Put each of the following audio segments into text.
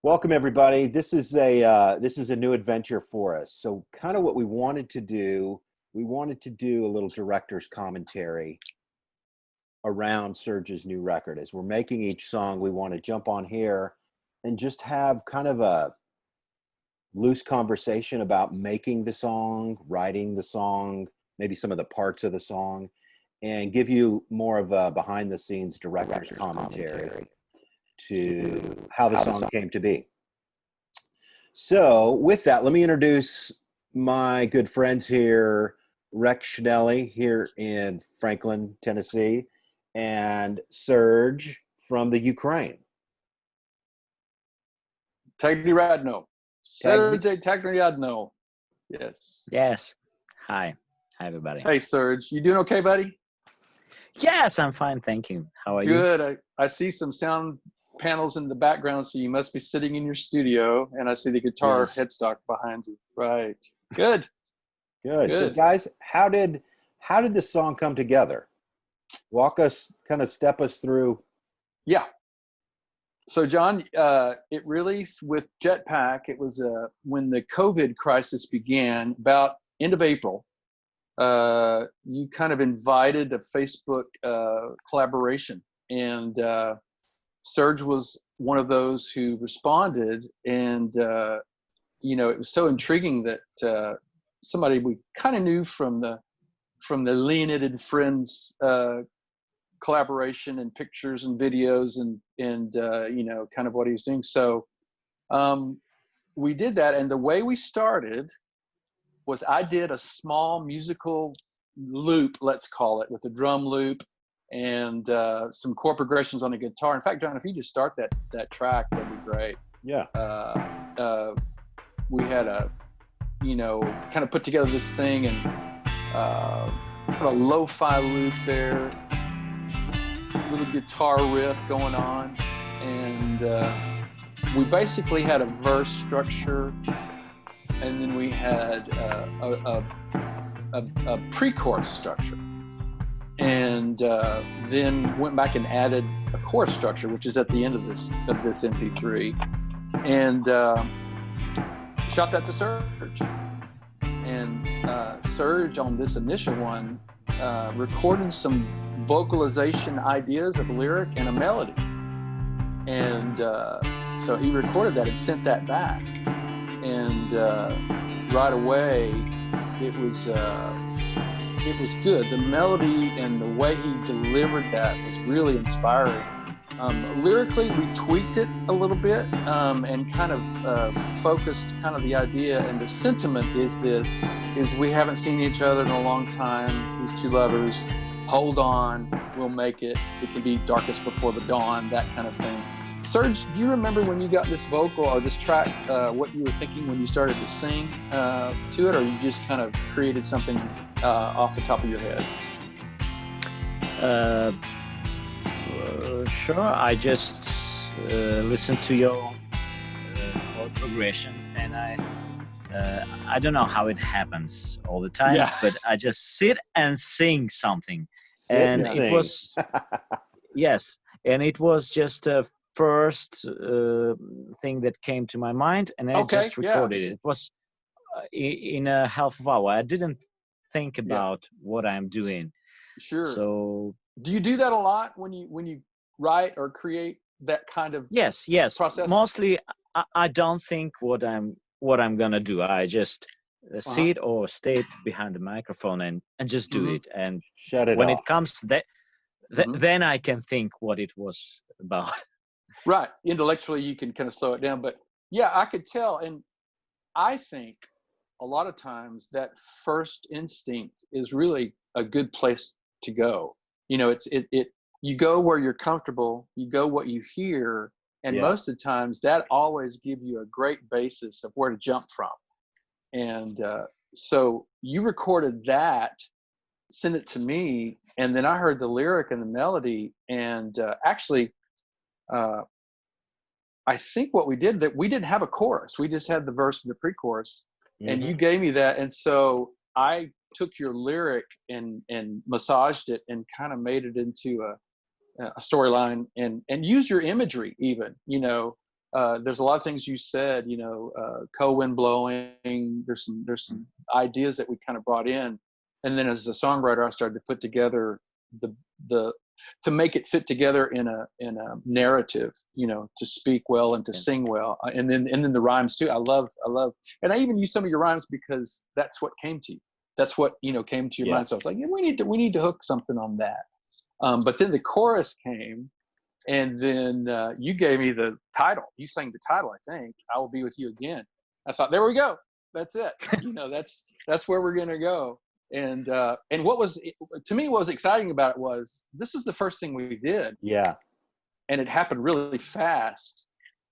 Welcome everybody. This is a new adventure for us. So kind of what we wanted to do, we wanted to do a little director's commentary around Serge's new record. As we're making each song, we want to jump on here and just have kind of a loose conversation about making the song, writing the song, maybe some of the parts of the song, and give you more of a behind the scenes director's commentary to how the song came to be. So with that, let me introduce my good friends here, Rex Schnelly here in Franklin, Tennessee, and Serge from the Ukraine. Tiagnyriadno. Serge Tiagnyriadno. Yes. Yes. Hi. Hi, everybody. Hey, Serge. You doing okay, buddy? Yes, I'm fine. Thank you. How are you? Good. I see some sound panels in the background, so you must be sitting in your studio, and I see the guitar headstock behind you. Right. Good. Good. So guys, how did this song come together? Walk us, kind of step us through. Yeah. So John, it really, with Jetpack, it was when the COVID crisis began, about end of April. You kind of invited a Facebook collaboration, and Serge was one of those who responded, and you know, it was so intriguing that somebody we kind of knew from the Leonid Friends collaboration and pictures and videos and you know, kind of what he was doing. So we did that, and the way we started was I did a small musical loop, let's call it, with a drum loop and some chord progressions on the guitar. In fact, John, if you just start that track, that'd be great. Yeah. We had a, you know, kind of put together this thing and a lo-fi loop there, little guitar riff going on, and we basically had a verse structure, and then we had a pre-chorus structure, and then went back and added a chorus structure, which is at the end of this MP3, and shot that to Serge. And Serge on this initial one recorded some vocalization ideas of a lyric and a melody, and so he recorded that and sent that back, and right away it was good. The melody and the way he delivered that was really inspiring. Lyrically, we tweaked it a little bit and kind of focused kind of the idea, and the sentiment is we haven't seen each other in a long time, these two lovers, hold on, we'll make it, it can be darkest before the dawn, that kind of thing. Serge, do you remember when you got this vocal or this track, what you were thinking when you started to sing to it, or you just kind of created something off the top of your head? Sure. I just listened to your chord progression, and I don't know how it happens all the time, but I just sit and sing something, and it was yes, and it was just a first thing that came to my mind, and I just recorded it. It was in a half of hour. I didn't think about what I'm doing. Sure. So do you do that a lot when you write or create that kind of yes process? Mostly I don't think what I'm gonna do. I just sit or stay behind the microphone and just do it, and shut it when off. it comes to that, then I can think what it was about. Right. Intellectually you can kind of slow it down, but yeah, I could tell. And I think a lot of times that first instinct is really a good place to go. You know, you go where you're comfortable, you go what you hear, and most of the times that always gives you a great basis of where to jump from. And so you recorded that, sent it to me, and then I heard the lyric and the melody, and actually I think what we did, that we didn't have a chorus, we just had the verse and the pre-chorus, and you gave me that, and so I took your lyric and massaged it and kind of made it into a storyline, and use your imagery even, you know, there's a lot of things you said, co-wind blowing. There's some ideas that we kind of brought in, and then as a songwriter, I started to put together to make it fit together in a narrative, to speak well and to sing well, and then the rhymes too. I love, and I even use some of your rhymes because that's what came to you. That's what came to your mind. So I was like, yeah, we need to hook something on that. But then the chorus came. And then you gave me the title. You sang the title, I think. I Will Be With You Again. I thought, there we go. That's it. That's where we're gonna go. And what was to me, what was exciting about it was this is the first thing we did. Yeah. And it happened really fast.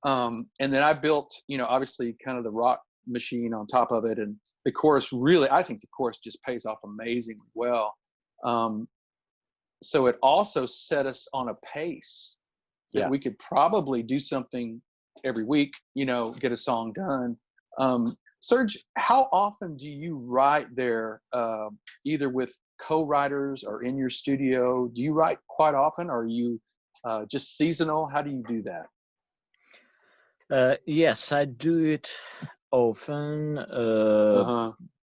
And then I built, obviously kind of the rock machine on top of it. And the chorus I think the chorus just pays off amazingly well. So it also set us on a pace that we could probably do something every week, get a song done. Serge, how often do you write there, either with co-writers or in your studio? Do you write quite often, or are you just seasonal? How do you do that? Yes, I do it often.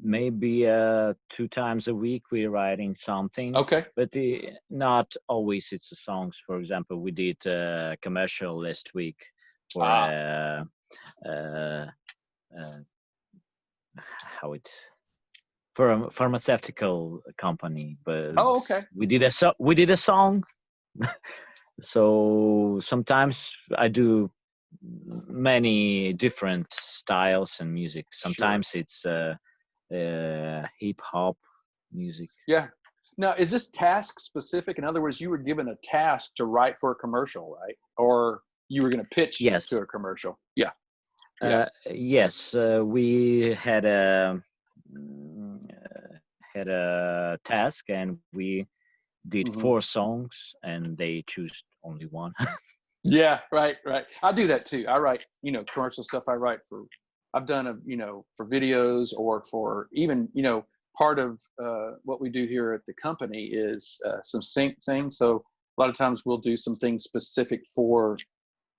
Maybe 2 times a week we're writing something. Okay. But not always it's the songs. For example, we did a commercial last week for for a pharmaceutical company. But okay. We did a song. So sometimes I do many different styles and music. Sometimes it's hip hop music. Yeah. Now, is this task specific? In other words, you were given a task to write for a commercial, right? Or you were going to pitch to a commercial? Yeah. Yes, we had a task, and we did 4 songs, and they choose only one. Yeah, right. I do that too. I write, commercial stuff. I've done for videos, or for even, part of what we do here at the company is some sync things. So a lot of times we'll do some things specific for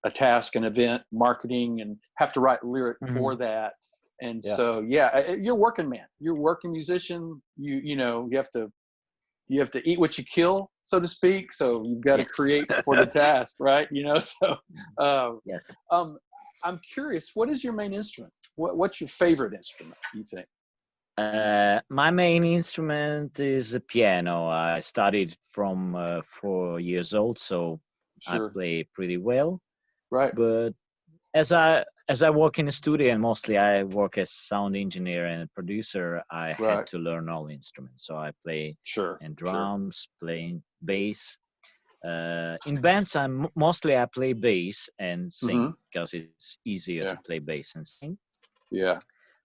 a task, an event, marketing, and have to write lyric for that. And so, you're a working man. You're a working musician. You have to eat what you kill, so to speak. So you've got to create for the task, right? So yes. I'm curious, what is your main instrument? What's your favorite instrument, you think? My main instrument is a piano. I studied from 4 years old, so I play pretty well. Right. But as I work in the studio, and mostly I work as sound engineer and producer, I had to learn all instruments. So I play and drums, playing bass. In bands, I play bass and sing because it's easier to play bass and sing. Yeah.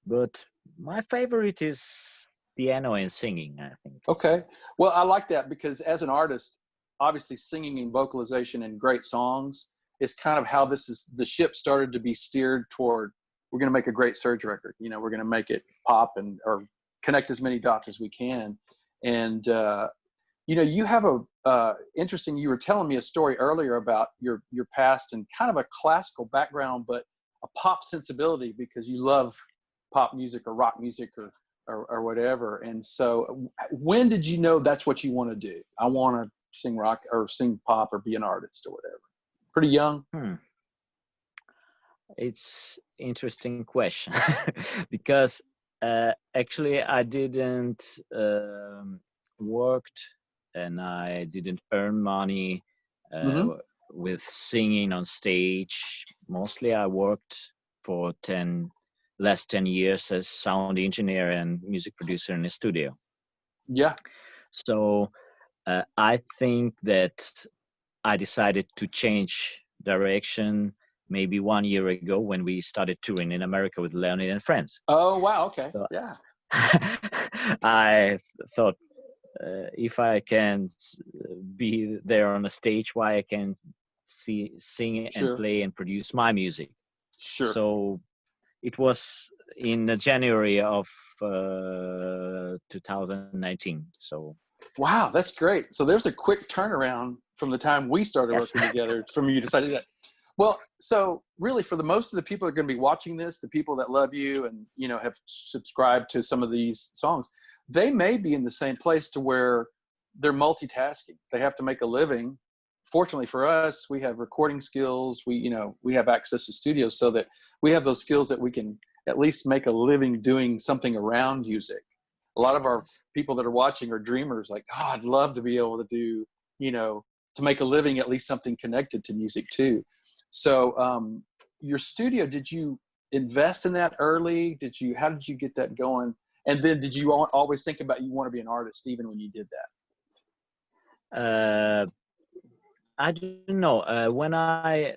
But my favorite is piano and singing, I think. Okay. Well, I like that because as an artist, obviously singing and vocalization and great songs is kind of how the ship started to be steered toward. We're going to make a great Serge record. We're going to make it pop or connect as many dots as we can. And, you have interesting, you were telling me a story earlier about your past and kind of a classical background, but a pop sensibility because you love pop music or rock music or whatever. And so when did you know that's what you want to do? I want to sing rock or sing pop or be an artist or whatever. Pretty young? It's interesting question because actually I didn't worked and I didn't earn money with singing on stage. Mostly I worked for last 10 years as sound engineer and music producer in the studio. Yeah. So I think that I decided to change direction maybe 1 year ago when we started touring in America with Leonid Friends. Oh, wow. Okay. So, yeah. I thought if I can be there on the stage, why I can sing and play and produce my music. Sure. So it was in January of 2019. So. Wow, that's great. So there's a quick turnaround from the time we started working together from you decided that. Well, so really for the most of the people that are going to be watching this, the people that love you and, you know, have subscribed to some of these songs, they may be in the same place to where they're multitasking. They have to make a living. Fortunately for us, we have recording skills. We have access to studios so that we have those skills that we can at least make a living doing something around music. A lot of our people that are watching are dreamers, like, oh, I'd love to be able to do, you know, to make a living, at least something connected to music too. So your studio, did you invest in that early? How did you get that going? And then did you always think about you want to be an artist even when you did that? I don't know. When I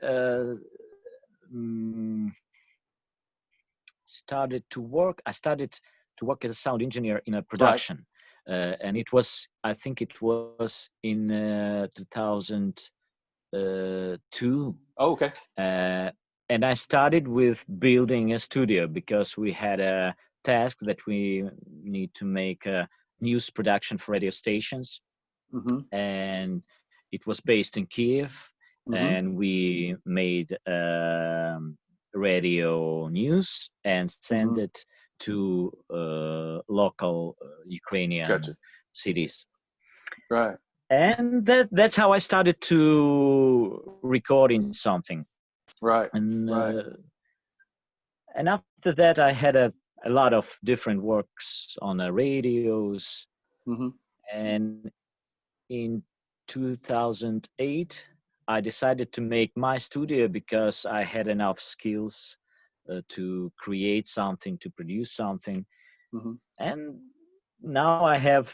started to work, I started to work as a sound engineer in a production. Right. And I think it was in 2002. Oh, okay. And I started with building a studio because we had a task that we need to make a news production for radio stations. Mm-hmm. And it was based in Kiev. Mm-hmm. And we made radio news and sent mm-hmm. it to local Ukrainian cities. Right. And that's how I started to recording something. Right. And after that, I had a lot of different works on the radios. Mm-hmm. And in 2008, I decided to make my studio because I had enough skills to create something, to produce something. Mm-hmm. And now I have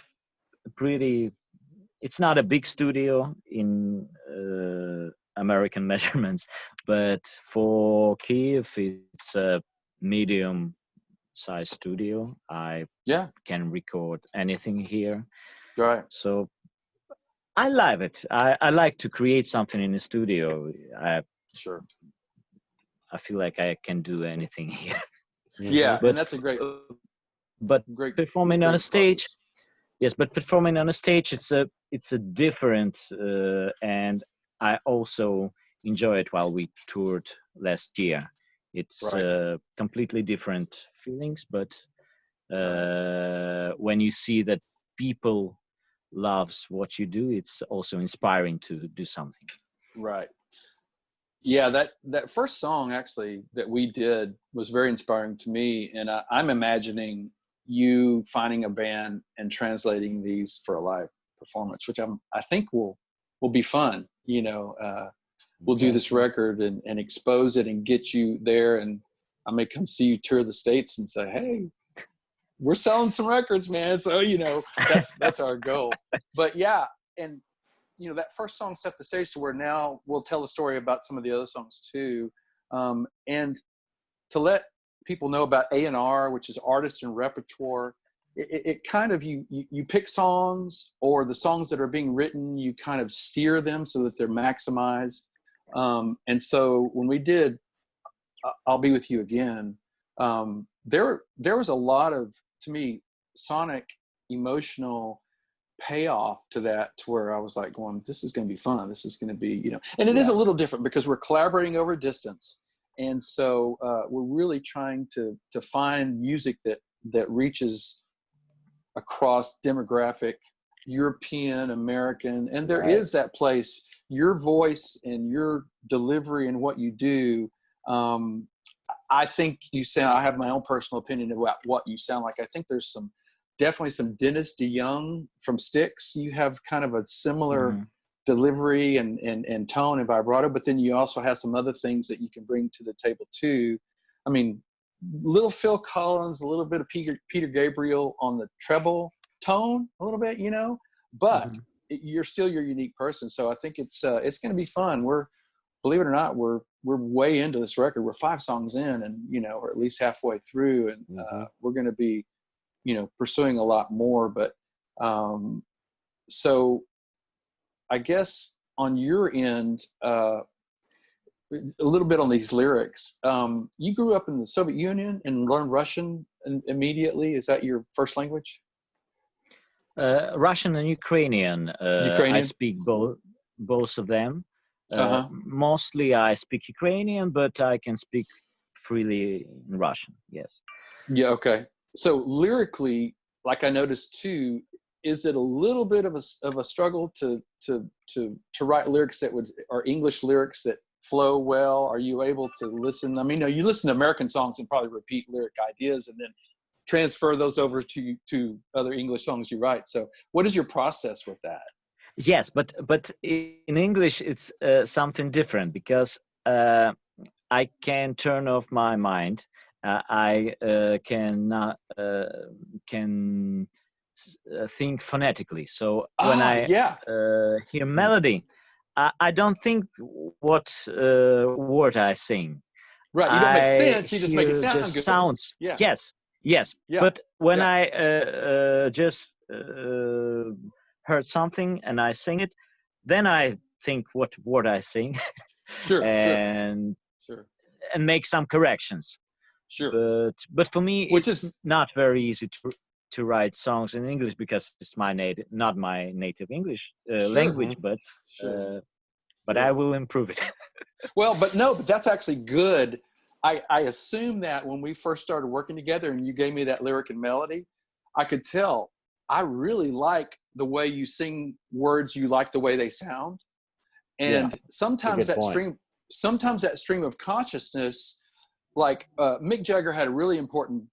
it's not a big studio in American measurements, but for Kiev, it's a medium-sized studio. I can record anything here. Right. So I love it. I like to create something in the studio. Sure. I feel like I can do anything here. Yeah, and that's a great. But performing on a stage, yes. But performing on a stage, it's a different, and I also enjoy it while we toured last year. It's completely different feelings, but when you see that people loves what you do, it's also inspiring to do something. Right. Yeah, that first song actually that we did was very inspiring to me, and I'm imagining you finding a band and translating these for a live performance, which I think will be fun. You know, we'll do this record and expose it and get you there, and I may come see you tour the States and say, hey, we're selling some records, man. So, you know, that's our goal. But yeah, and you know, that first song set the stage to where now we'll tell a story about some of the other songs too. And to let people know about A&R, which is artist and repertoire, it kind of, you pick songs, or the songs that are being written, you kind of steer them so that they're maximized. And so when we did I'll Be With You Again, there was a lot of, to me, sonic, emotional payoff to that, to where I was like going, this is going to be fun. This is going to be, you know, and it is a little different because we're collaborating over distance. And so we're really trying to find music that reaches across demographic, European, American, and there is that place, your voice and your delivery and what you do. I think you sound, I have my own personal opinion about what you sound like. I think there's definitely some Dennis DeYoung from Styx. You have kind of a similar delivery and tone and vibrato, but then you also have some other things that you can bring to the table too. I mean, little Phil Collins, a little bit of Peter Gabriel on the treble tone, a little bit, you know, but you're still your unique person. So I think it's going to be fun. Believe it or not, we're way into this record. We're 5 songs in, and you know, or at least halfway through, and we're going to be, you know, pursuing a lot more. But so I guess on your end, a little bit on these lyrics. You grew up in the Soviet Union and learned Russian immediately. Is that your first language? Russian and Ukrainian. I speak both of them. Mostly I speak Ukrainian, but I can speak freely in Russian. Yes. Yeah. Okay. So lyrically, like I noticed too, is it a little bit of a struggle to write lyrics that are English lyrics that flow well? Are you able to listen? I mean, you listen to American songs and probably repeat lyric ideas and then transfer those over to other English songs you write. So what is your process with that? Yes, but in English it's something different because I can turn off my mind. I can think phonetically. So when I hear melody, I don't think what word I sing. Right, you don't make I sense. You just make it hear sound just good. sounds. Yeah. Yes. Yeah. But when I just heard something and I sing it, then I think what word I sing. Sure. and make some corrections. Sure. But for me, which it's is not very easy to write songs in English because it's not my native English language. But I will improve it. Well, but that's actually good. I assume that when we first started working together and you gave me that lyric and melody, I could tell I really like the way you sing words. You like the way they sound. And sometimes that stream of consciousness, like Mick Jagger had a really important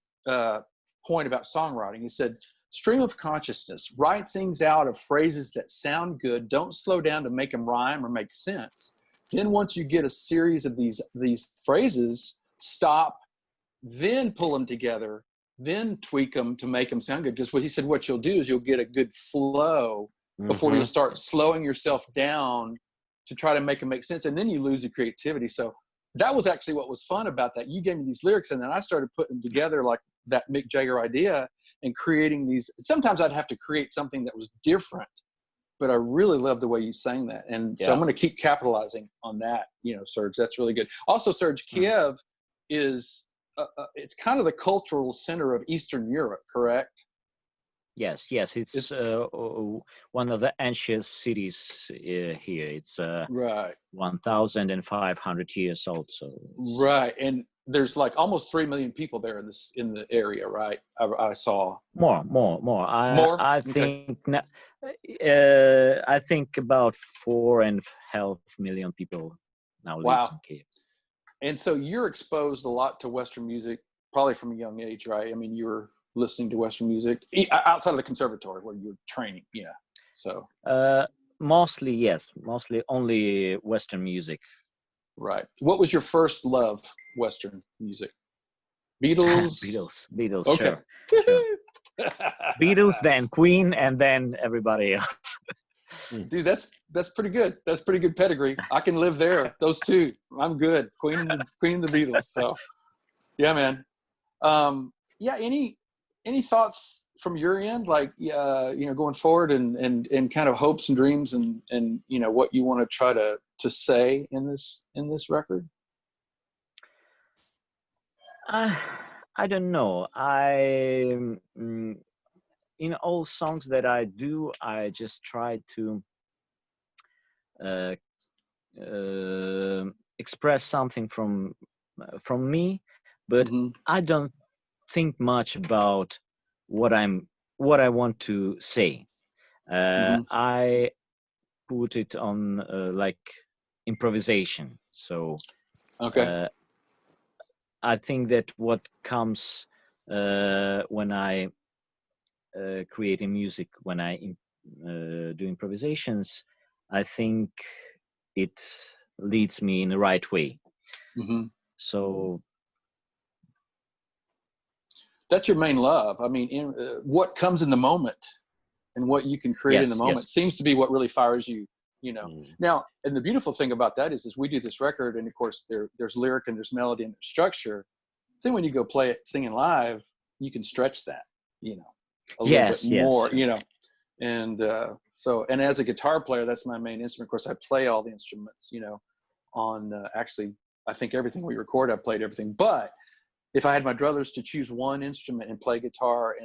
point about songwriting. He said, stream of consciousness, write things out of phrases that sound good. Don't slow down to make them rhyme or make sense. Then once you get a series of these phrases, stop, then pull them together, then tweak them to make them sound good. Because what he said, what you'll do is you'll get a good flow before you'll start slowing yourself down to try to make them make sense. And then you lose the creativity. So that was actually what was fun about that. You gave me these lyrics and then I started putting them together like that Mick Jagger idea and creating these. Sometimes I'd have to create something that was different, but I really love the way you sang that. And so I'm going to keep capitalizing on that, Serge. That's really good. Also, Serge, Kiev is, it's kind of the cultural center of Eastern Europe, correct? Yes. It's one of the ancient cities here. It's right 1,500 years old. So right, and there's like almost 3 million people there in the area, right? I saw more. I think I think about 4.5 million people now live in Kiev. And so you're exposed a lot to Western music, probably from a young age, right? I mean, you were listening to Western music outside of the conservatory where you were training. Yeah. So mostly only Western music. Right. What was your first love Western music? Beatles. Beatles. Okay. Sure. Beatles, then Queen, and then everybody else. Dude, that's pretty good. That's pretty good pedigree. I can live there. Those two, I'm good. Queen and the Beatles. So yeah, man. Any thoughts from your end, like going forward and kind of hopes and dreams and what you want to try to say in this record? I don't know. In all songs that I do, I just try to express something from me, but I don't think much about what I want to say. I put it on like improvisation. So I think that what comes when I creating music, when I do improvisations, I think it leads me in the right way. So that's your main love. I mean, what comes in the moment and what you can create in the moment seems to be what really fires you. Now, and the beautiful thing about that is we do this record, and of course there's lyric and there's melody and there's structure. So when you go play it singing live, you can stretch that, a little bit more, and and as a guitar player, that's my main instrument. Of course, I play all the instruments, on actually, I think everything we record, I played everything. But if I had my druthers to choose one instrument and play guitar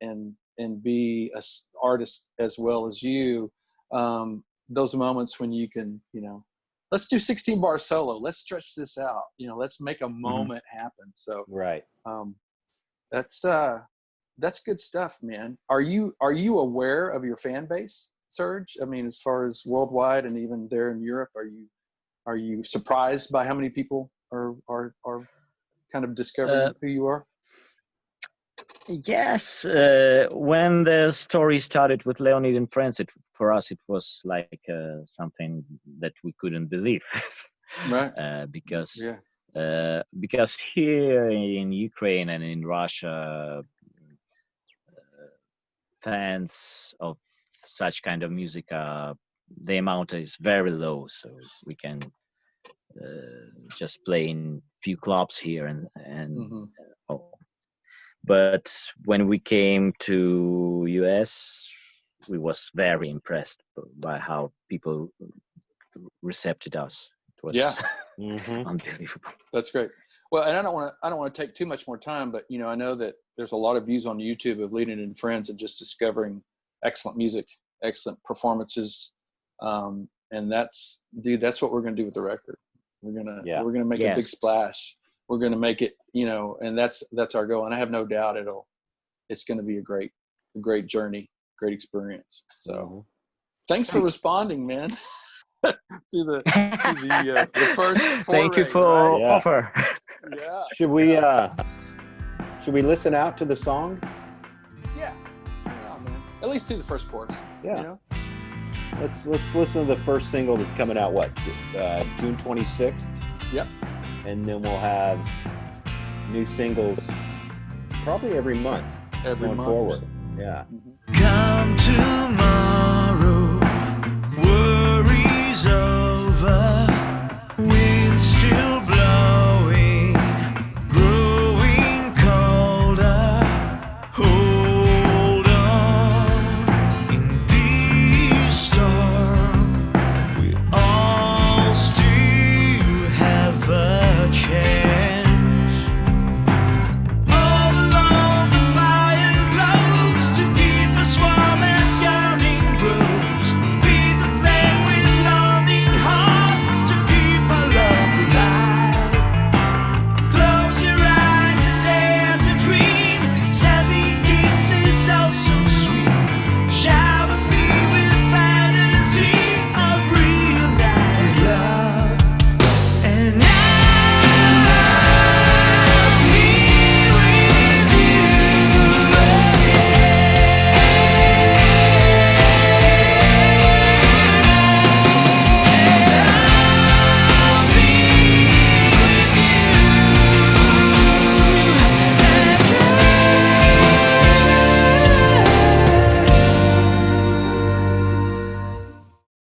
and be an artist as well as you, those moments when you can, let's do 16 bar solo. Let's stretch this out. You know, let's make a moment happen. So right. That's good stuff, man. Are you aware of your fan base, Serge? I mean, as far as worldwide and even there in Europe, are you surprised by how many people are kind of discovering who you are? Yes, when the story started with Leonid Friends, for us it was like something that we couldn't believe, Right? because here in Ukraine and in Russia, fans of such kind of music, the amount is very low, so we can just play in few clubs here and but when we came to US, we was very impressed by how people received us. It was unbelievable. That's great. Well, and I don't want to take too much more time, but you know, I know that there's a lot of views on YouTube of Leonid Friends and just discovering excellent music, excellent performances, and that's what we're gonna do with the record. We're gonna make a big splash. We're going to make it, you know, and that's our goal. And I have no doubt it's going to be a great journey, great experience. So thanks for responding, man, to the first foray. Thank you for offer. Yeah. Should we listen out to the song? Yeah, man. At least to the first chorus. Yeah. You know? Let's listen to the first single that's coming out, June 26th? Yep. And then we'll have new singles probably every month going forward. Yeah. Come tomorrow.